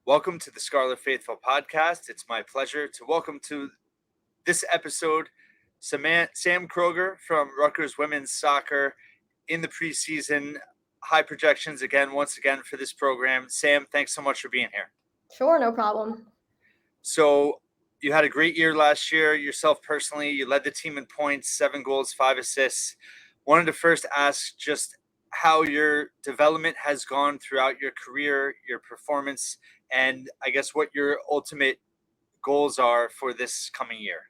Welcome to the Scarlet Faithful podcast. It's my pleasure to welcome to this episode Sam Kroeger from Rutgers women's soccer in the preseason. High projections once again for this program. Sam, thanks so much for being here. Sure, no problem. So, you had a great year last year yourself personally. You led the team in points, 7 goals, 5 assists. Wanted to first ask just how your development has gone throughout your career, your performance, and I guess what your ultimate goals are for this coming year.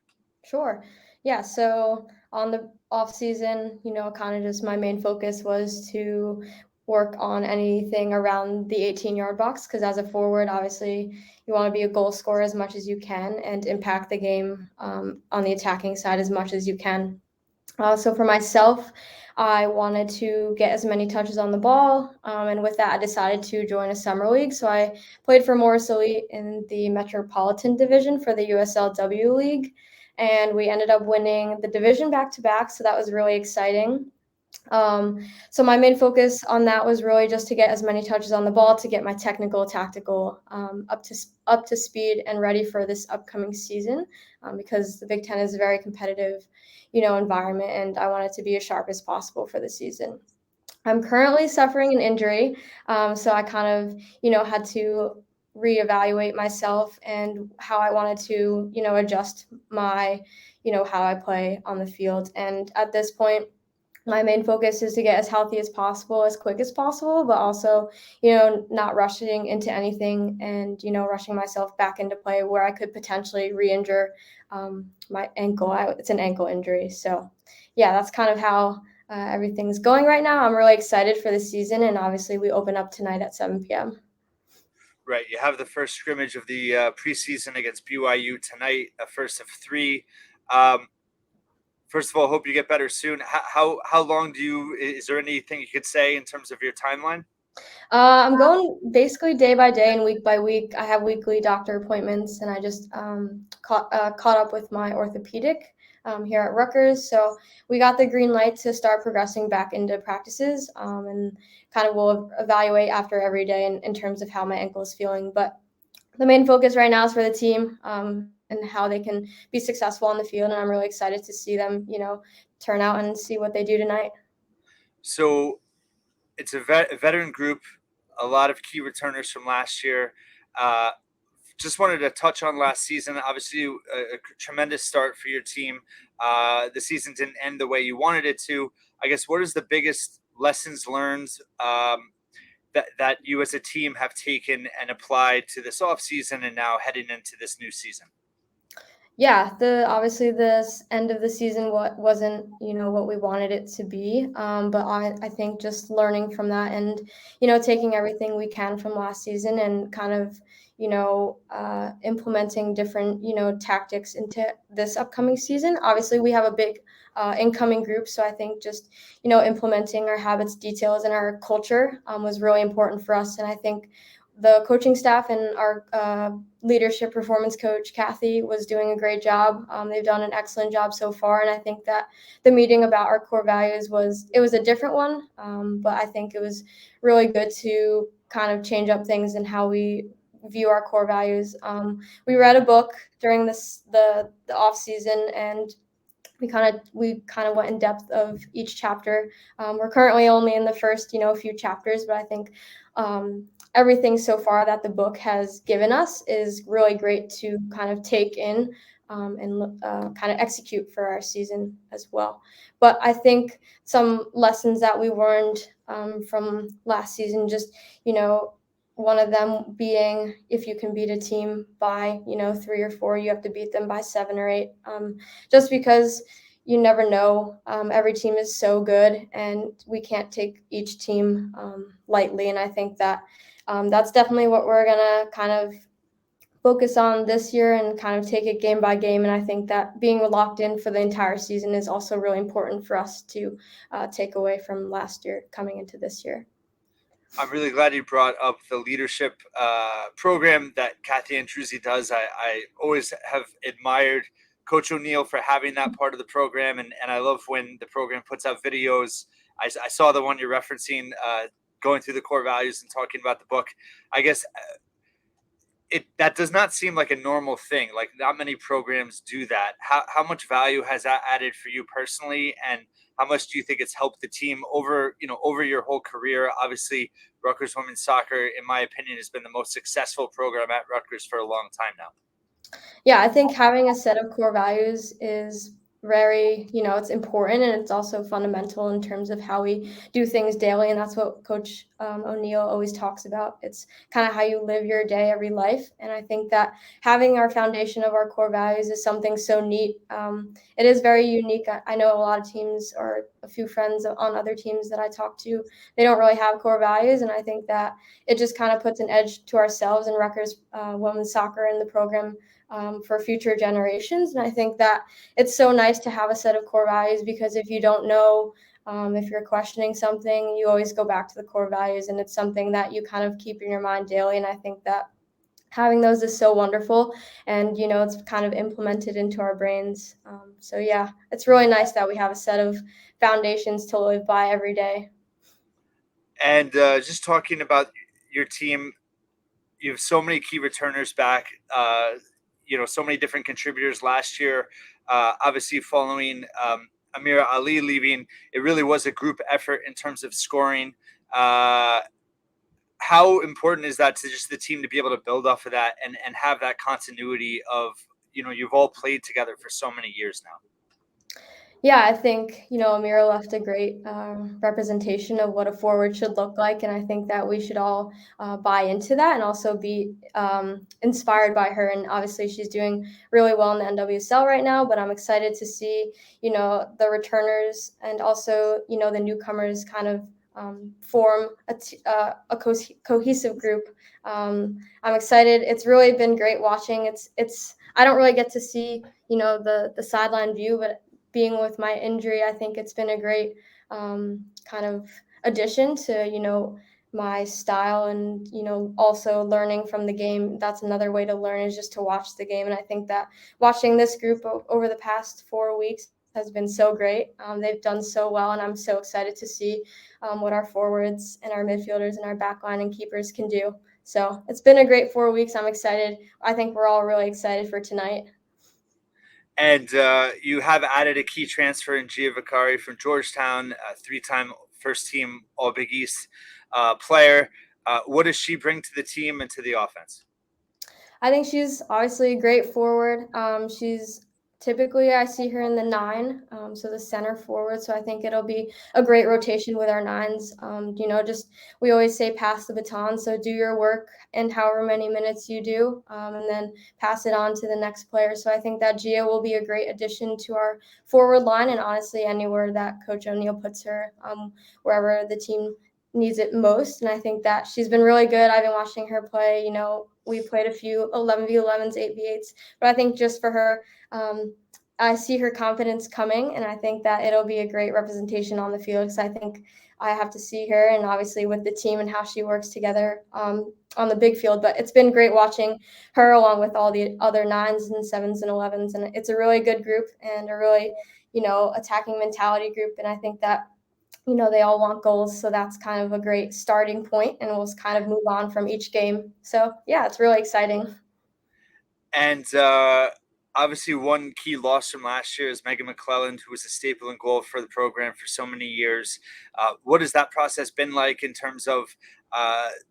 Sure. Yeah, so on the off season, kind of just my main focus was to work on anything around the 18-yard box because as a forward, obviously, you want to be a goal scorer as much as you can and impact the game on the attacking side as much as you can. So for myself, I wanted to get as many touches on the ball, and with that, I decided to join a summer league. So I played for Morris Elite in the Metropolitan Division for the USLW League, and we ended up winning the division back to back. So that was really exciting. So my main focus on that was really just to get as many touches on the ball to get my technical, tactical up to speed and ready for this upcoming season, because the Big Ten is a very competitive, environment, and I want it to be as sharp as possible for the season. I'm currently suffering an injury, so I kind of, had to reevaluate myself and how I wanted to, adjust my, how I play on the field. And at this point, my main focus is to get as healthy as possible, as quick as possible, but also, not rushing into anything and, rushing myself back into play where I could potentially re-injure my ankle. It's an ankle injury. So, yeah, that's kind of how everything's going right now. I'm really excited for the season, and obviously we open up tonight at 7 p.m. Right, you have the first scrimmage of the preseason against BYU tonight, a first of 3. First of all, hope you get better soon. How long is there anything you could say in terms of your timeline? I'm going basically day by day and week by week. I have weekly doctor appointments, and I just caught up with my orthopedic here at Rutgers. So we got the green light to start progressing back into practices, and kind of will evaluate after every day in terms of how my ankle is feeling. But the main focus right now is for the team, and how they can be successful on the field. And I'm really excited to see them, turn out and see what they do tonight. So it's a veteran group, a lot of key returners from last year. Uh, just wanted to touch on last season. Obviously, a tremendous start for your team. The season didn't end the way you wanted it to. I guess what is the biggest lessons learned that you as a team have taken and applied to this off season and now heading into this new season? Yeah, the obviously this end of the season wasn't, what we wanted it to be. But I think just learning from that and, taking everything we can from last season and kind of, implementing different, tactics into this upcoming season. Obviously, we have a big incoming group, so I think just, implementing our habits, details, and our culture was really important for us. And I think the coaching staff and our leadership performance coach, Kathy, was doing a great job. They've done an excellent job so far. And I think that the meeting about our core values was a different one. But I think it was really good to kind of change up things and how we view our core values. We read a book during the off season, and we kind of went in depth of each chapter. We're currently only in the first, few chapters, but I think everything so far that the book has given us is really great to kind of take in, and kind of execute for our season as well. But I think some lessons that we learned from last season, just, one of them being if you can beat a team by, 3 or 4, you have to beat them by 7 or 8. Just because you never know. Every team is so good, and we can't take each team lightly. And I think that that's definitely what we're going to kind of focus on this year and kind of take it game by game. And I think that being locked in for the entire season is also really important for us to take away from last year coming into this year. I'm really glad you brought up the leadership program that Kathy Andruzzi does. I always have admired Coach O'Neill for having that part of the program, and I love when the program puts out videos. I saw the one you're referencing, going through the core values and talking about the book. I guess that does not seem like a normal thing. Like not many programs do that. How much value has that added for you personally, and how much do you think it's helped the team over over your whole career? Obviously, Rutgers women's soccer, in my opinion, has been the most successful program at Rutgers for a long time now. Yeah, I think having a set of core values is very, it's important and it's also fundamental in terms of how we do things daily. And that's what Coach O'Neill always talks about. It's kind of how you live your day, every life. And I think that having our foundation of our core values is something so neat. It is very unique. I know a lot of teams or a few friends on other teams that I talk to, they don't really have core values. And I think that it just kind of puts an edge to ourselves and Rutgers women's soccer in the program for future generations. And I think that it's so nice to have a set of core values because if you don't know, if you're questioning something, you always go back to the core values, and it's something that you kind of keep in your mind daily. And I think that having those is so wonderful, and it's kind of implemented into our brains. So yeah, it's really nice that we have a set of foundations to live by every day. And just talking about your team, you have so many key returners back. So many different contributors last year. Obviously, following Amira Ali leaving, it really was a group effort in terms of scoring. Uh, how important is that to just the team to be able to build off of that and have that continuity of you've all played together for so many years now? Yeah, I think, Amira left a great representation of what a forward should look like. And I think that we should all buy into that and also be inspired by her. And obviously, she's doing really well in the NWSL right now, but I'm excited to see, the returners and also, the newcomers kind of form a cohesive group. I'm excited. It's really been great watching. I don't really get to see, the sideline view, but being with my injury, I think it's been a great kind of addition to, my style and, also learning from the game. That's another way to learn is just to watch the game. And I think that watching this group over the past 4 weeks has been so great. They've done so well, and I'm so excited to see what our forwards and our midfielders and our backline and keepers can do. So it's been a great 4 weeks. I'm excited. I think we're all really excited for tonight. And you have added a key transfer in Gia Vicari from Georgetown, a three-time first-team All Big East player. What does she bring to the team and to the offense? I think she's obviously a great forward. She's typically I see her in the nine, so the center forward. So I think it'll be a great rotation with our nines. Just we always say pass the baton. So do your work in however many minutes you do, and then pass it on to the next player. So I think that Gia will be a great addition to our forward line, and honestly, anywhere that Coach O'Neill puts her, wherever the team needs it most. And I think that she's been really good. I've been watching her play. We played a few 11v11s, 8v8s, but I think just for her, I see her confidence coming, and I think that it'll be a great representation on the field because I think I have to see her and obviously with the team and how she works together on the big field. But it's been great watching her along with all the other nines and sevens and 11s, and it's a really good group and a really, attacking mentality group. And I think that they all want goals. So that's kind of a great starting point, and we'll kind of move on from each game. So, yeah, it's really exciting. And obviously, one key loss from last year is Megan McClellan, who was a staple in goal for the program for so many years. What has that process been like in terms of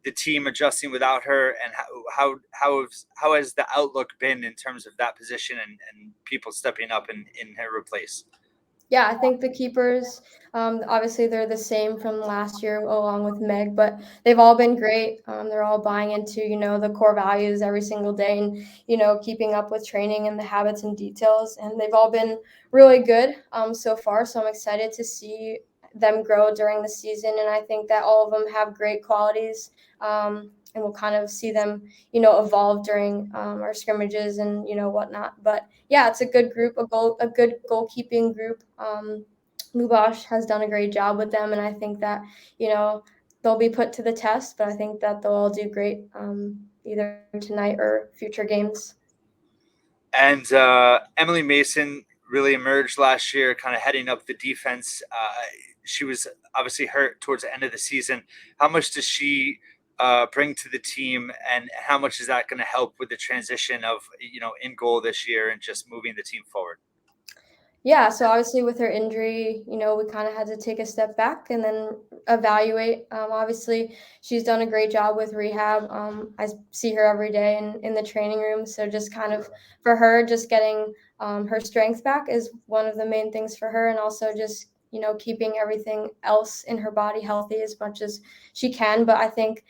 the team adjusting without her, and how has the outlook been in terms of that position and people stepping up in her replace? Yeah, I think the keepers, obviously, they're the same from last year along with Meg, but they've all been great. They're all buying into, the core values every single day and, keeping up with training and the habits and details. And they've all been really good so far. So I'm excited to see them grow during the season. And I think that all of them have great qualities. And we'll kind of see them, evolve during our scrimmages and, whatnot. But yeah, it's a good group, a good goalkeeping group. Mubash has done a great job with them, and I think that they'll be put to the test. But I think that they'll all do great either tonight or future games. And Emily Mason really emerged last year, kind of heading up the defense. She was obviously hurt towards the end of the season. How much does she bring to the team, and how much is that going to help with the transition of in goal this year and just moving the team forward? Yeah, so obviously with her injury, we kind of had to take a step back and then evaluate. Obviously, she's done a great job with rehab. I see her every day in the training room. So just kind of for her, just getting her strength back is one of the main things for her. And also just, keeping everything else in her body healthy as much as she can. But I think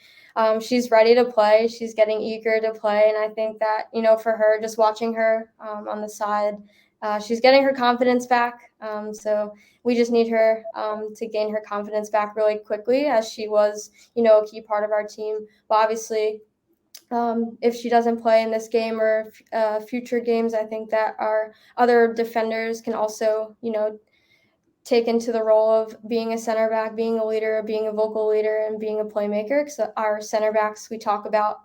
she's ready to play. She's getting eager to play. And I think that, for her, just watching her on the side, she's getting her confidence back. So we just need her to gain her confidence back really quickly, as she was, a key part of our team. But obviously, if she doesn't play in this game or future games, I think that our other defenders can also, take into the role of being a center back, being a leader, being a vocal leader, and being a playmaker. Because our center backs we talk about,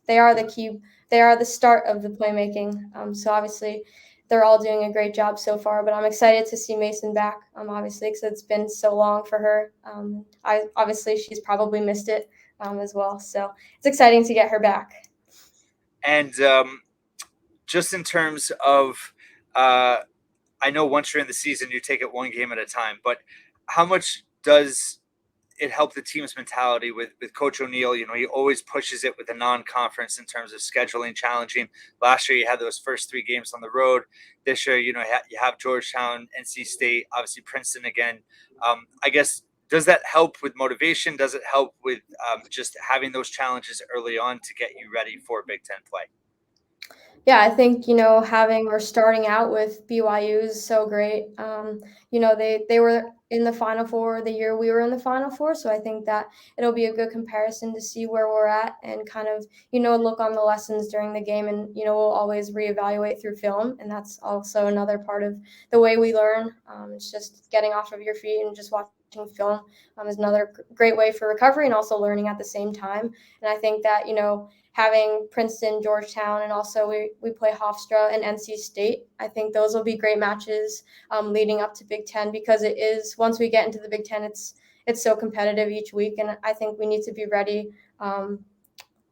they are the key. They are the start of the playmaking. So obviously, they're all doing a great job so far. But I'm excited to see Mason back. Obviously, because it's been so long for her. Obviously she's probably missed it as well. So it's exciting to get her back. And just in terms of, I know once you're in the season, you take it one game at a time, but how much does it help the team's mentality with Coach O'Neill? He always pushes it with the non-conference in terms of scheduling, challenging. Last year, you had those first 3 games on the road. This year, you have Georgetown, NC State, obviously Princeton again. I guess, does that help with motivation? Does it help with just having those challenges early on to get you ready for Big Ten play? Yeah, I think, having or starting out with BYU is so great. They were in the Final Four the year we were in the Final Four, so I think that it'll be a good comparison to see where we're at and kind of, look on the lessons during the game, and, we'll always reevaluate through film, and that's also another part of the way we learn. It's just getting off of your feet and just watching film is another great way for recovery and also learning at the same time. And I think that, having Princeton, Georgetown, and also we play Hofstra and NC State. I think those will be great matches leading up to Big Ten, because it is, once we get into the Big Ten, it's so competitive each week, and I think we need to be ready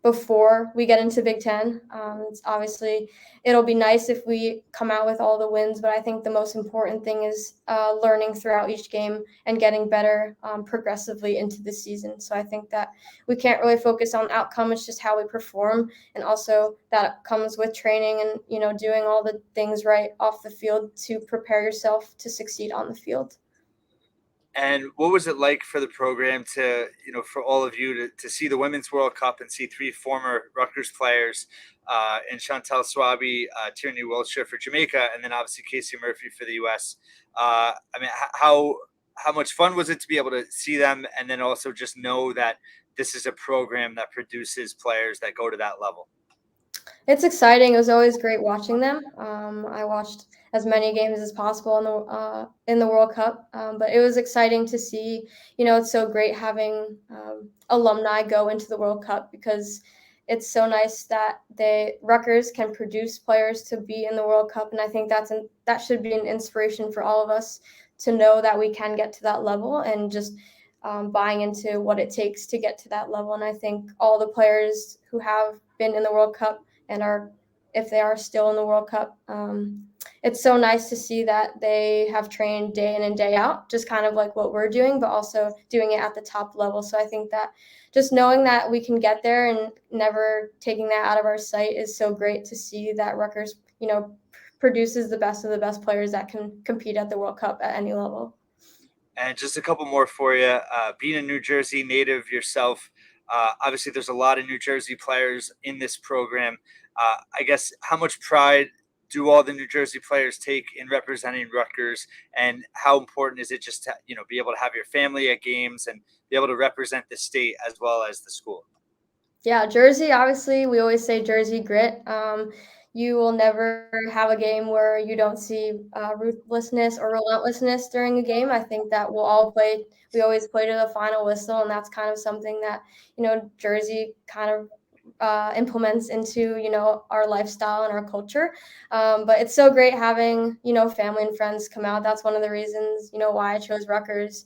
before we get into Big Ten. It's obviously, it'll be nice if we come out with all the wins, but I think the most important thing is learning throughout each game and getting better progressively into the season. So I think that we can't really focus on outcome. It's just how we perform, and also that comes with training and, doing all the things right off the field to prepare yourself to succeed on the field. And what was it like for the program to, for all of you to see the Women's World Cup and see 3 former Rutgers players, and Chantal Swaby, Tierney Wilshire for Jamaica, and then obviously Casey Murphy for the U.S. I mean, how much fun was it to be able to see them, and then also just know that this is a program that produces players that go to that level? It's exciting. It was always great watching them. I watched as many games as possible in the World Cup, but it was exciting to see. It's so great having alumni go into the World Cup, because it's so nice that Rutgers can produce players to be in the World Cup, and I think that should be an inspiration for all of us to know that we can get to that level, and just buying into what it takes to get to that level. And I think all the players who have been in the World Cup and if they are still in the World Cup, it's so nice to see that they have trained day in and day out, just kind of like what we're doing, but also doing it at the top level. So I think that just knowing that we can get there and never taking that out of our sight is so great to see that Rutgers, produces the best of the best players that can compete at the World Cup at any level. And just a couple more for you. Being a New Jersey native yourself, obviously there's a lot of New Jersey players in this program. I guess, how much pride do all the New Jersey players take in representing Rutgers, and how important is it just to be able to have your family at games and be able to represent the state as well as the school? Yeah, Jersey, obviously, we always say Jersey grit. You will never have a game where you don't see ruthlessness or relentlessness during a game. I think that we always play to the final whistle, and that's kind of something that, Jersey kind of implements into our lifestyle and our culture. But it's so great having family and friends come out. That's one of the reasons why I chose Rutgers.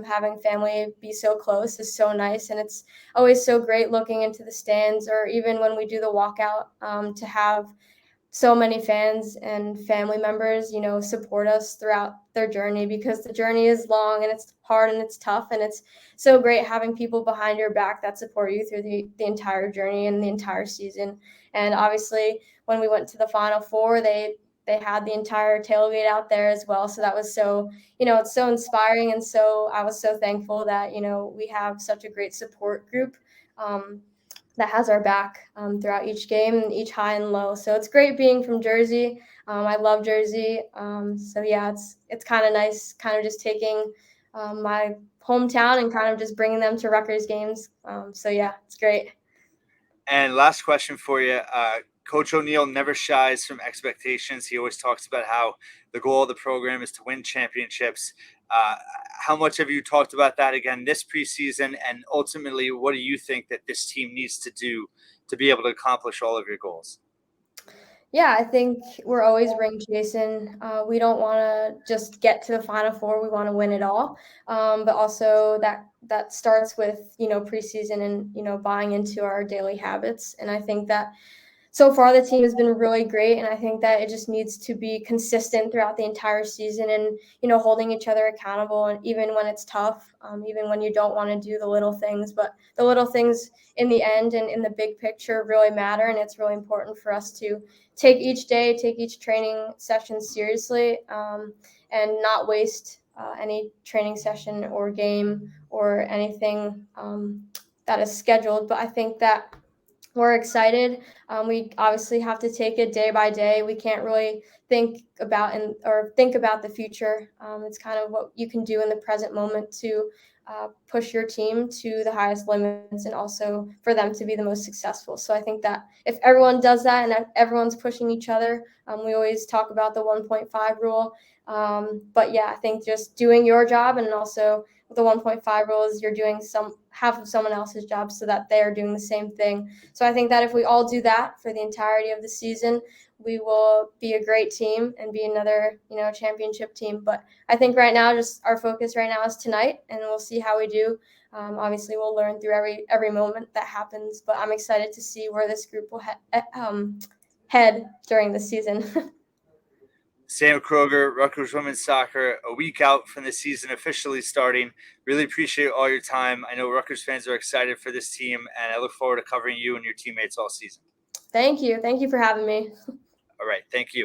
Having family be so close is so nice, and it's always so great looking into the stands, or even when we do the walkout, to have so many fans and family members, support us throughout their journey, because the journey is long and it's hard and it's tough. And it's so great having people behind your back that support you through the entire journey and the entire season. And obviously, when we went to the Final Four, they had the entire tailgate out there as well. So that was so, it's so inspiring. And so I was so thankful that, we have such a great support group. That has our back throughout each game and each high and low. So it's great being from Jersey. I love Jersey. So yeah, it's kind of nice, kind of just taking my hometown and kind of just bringing them to Rutgers games. So yeah, it's great. And last question for you. Coach O'Neill never shies from expectations. He always talks about how the goal of the program is to win championships. Uh, how much have you talked about that again this preseason? And ultimately, what do you think that this team needs to do to be able to accomplish all of your goals? Yeah, I think we're always ring chasing. We don't want to just get to the Final Four. We want to win it all. But also that starts with preseason and buying into our daily habits. And I think that so far the team has been really great, and I think that it just needs to be consistent throughout the entire season, and holding each other accountable, and even when it's tough, even when you don't want to do the little things, but the little things in the end and in the big picture really matter. And it's really important for us to take each day, take each training session seriously, and not waste any training session or game or anything that is scheduled. But I think that we're excited. We obviously have to take it day by day. We can't really think about the future. It's kind of what you can do in the present moment to push your team to the highest limits, and also for them to be the most successful. So I think that if everyone does that and everyone's pushing each other, we always talk about the 1.5 rule. But yeah, I think just doing your job, and also with the 1.5 rule is you're doing half of someone else's job so that they are doing the same thing. So I think that if we all do that for the entirety of the season, we will be a great team and be another, championship team. But I think right now, just our focus right now is tonight, and we'll see how we do. Obviously, we'll learn through every moment that happens. But I'm excited to see where this group will head during the season. Sam Kroeger, Rutgers women's soccer, a week out from the season officially starting. Really appreciate all your time. I know Rutgers fans are excited for this team, and I look forward to covering you and your teammates all season. Thank you. Thank you for having me. All right. Thank you.